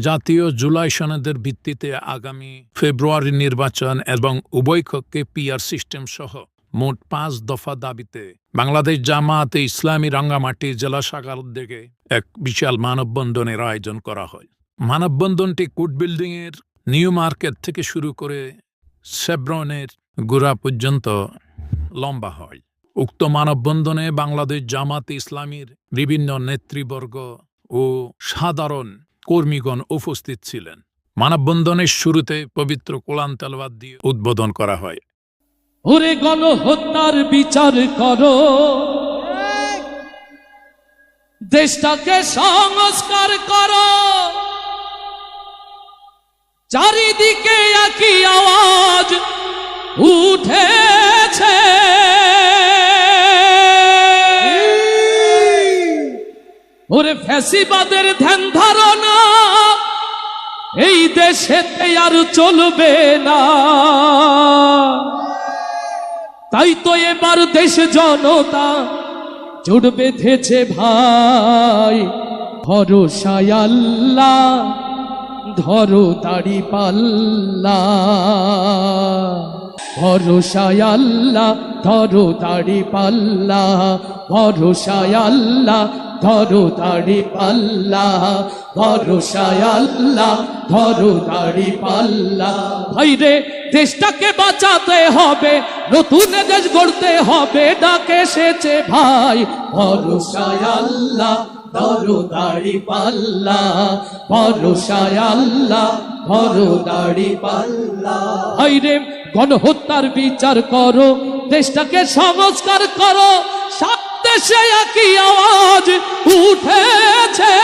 জাতীয় জুলাই সনদের ভিত্তিতে আগামী ফেব্রুয়ারি নির্বাচন এবং উভয় কক্ষে পিআর সিস্টেম সহ মোট ৫ দফা দাবিতে বাংলাদেশ জামায়াতে ইসলামী রাঙ্গামাটি জেলা শাখার উদ্যোগে এক বিশাল মানববন্ধনের আয়োজন করা হয়। মানববন্ধনটি কোর্ট বিল্ডিংয়ের নিউ মার্কেট থেকে শুরু করে শেভরনের গোড়া পর্যন্ত লম্বা হয়। উক্ত মানববন্ধনে বাংলাদেশ জামায়াতে ইসলামীর বিভিন্ন নেতৃবর্গ ও সাধারণ কর্মীগণ উপস্থিত ছিলেন। মানববন্ধনের শুরুতে পবিত্র কোরআন তেলাওয়াত দিয়ে উদ্বোধন করা হয়। ওরে গণহত্যার বিচার করো, দেশটাকে সংস্কার করো, চারিদিকে একই আওয়াজ উঠেছে। ওরে ফ্যাসিবাদের ধ্যান ধারণা এই দেশেতে আর চলবে না। তাই তো এবার দেশ জনতা জোট বেঁধেছে ভাই, ভরসায় আল্লাহ ধরো দাড়ি পাল্লা, ভরসায় আল্লাহ ধরো দাড়ি পাল্লা, ভরসায় আল্লাহ ধরো দাড়ি পাল্লা, ভরসায় আল্লাহ ধরো দাড়ি পাল্লা। ভাইরে দেশটাকে বাঁচাতে হবে, নতুন দেশ গড়তে হবে, ডাকে এসেছে ভাই, ভরসায় আল্লাহ ধরো দাড়ি পাল্লা, ভরসায় আল্লাহ ধরো দাড়ি পাল্লা। ভাইরে গণহত্যার বিচার করো, দেশটাকে সংস্কার করো, সব দেশে একই আওয়াজ উঠেছে।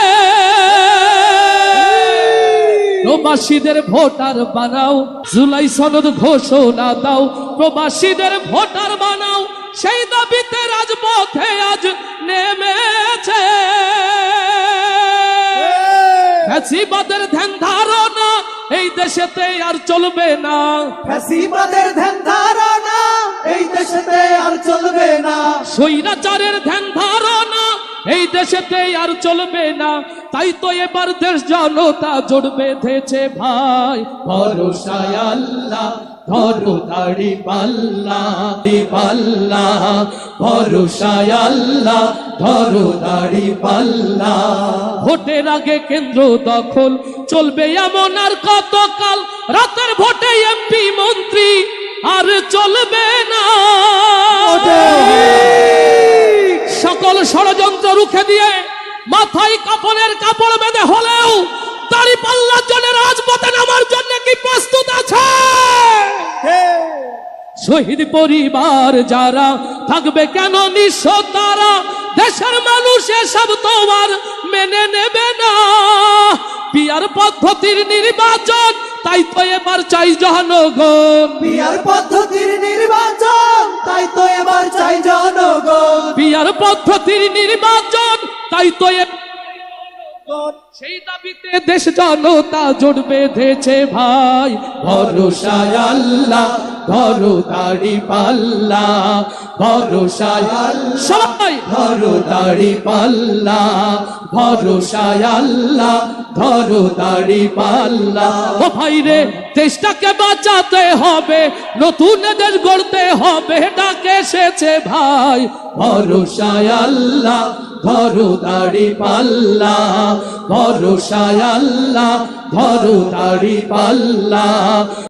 প্রবাসীদের ভোটার বানাও, জুলাই সনদ ঘোষণা দাও, প্রবাসীদের ভোটার বানাও, সেই দাবিতে রাজপথে আজ নেমেছে। ফ্যাসিবাদের ধ্যান ধারণা এই দেশেতে আর চলবে না, ফ্যাসিবাদের ধ্যান ধারণা এই দেশেতে আর চলবে না, স্বৈরাচারের ধ্যান ধারণা এই দেশেতে আর চলবে না। তাই তো এবার দেশ জনতা জোট বেঁধেছে ভাই, ভরসায় আল্লাহ ধরো দাড়ি পাল্লা, পাল্লা, ভরসায় আল্লাহ ধরো দাড়ি পাল্লা। ভোটের আগে কেন্দ্র দখল চলবে এমন আর কতকাল, রাতের ভোটে এমপি মন্ত্রী আর চলবে না। সকল ষড়যন্ত্র রুখে দিয়ে মাথায় কাপড়ের কাপড় বেঁধে হলেও দাড়ি পাল্লার জন্য রাজপথে নামার জন্য কি প্রস্তুত আছে? শহীদ পরিবার যারা থাকবে কেন নিঃস্ব তারা, দেশের মানুষ এসব তোমার মেনে নেবে না। পিআর পদ্ধতির নির্বাচন তাই তো এবার চাই জনগণ, পিআর পদ্ধতির নির্বাচন তাই তো এবার চাই জনগণ, পিআর পদ্ধতির নির্বাচন তাই তো সেই দাবিতে দেশ জনতা জোট বেঁধেছে ভাই, ভরসায় আল্লাহ ধরো দাড়ি পাল্লা, ভরসায় সবাই ধরো দাড়ি পাল্লা, ভরসায় আল্লাহ ধরো দাড়ি পাল্লা। ও ভাইরে দেশটাকে বাঁচাতে হবে, নতুন দেশ গড়তে হবে, ডাকে এসেছে ভাই, ভরসায় আল্লাহ ধরো দাড়ি পাল্লা, ভরসায় আল্লাহ ধরো দাড়ি পাল্লা।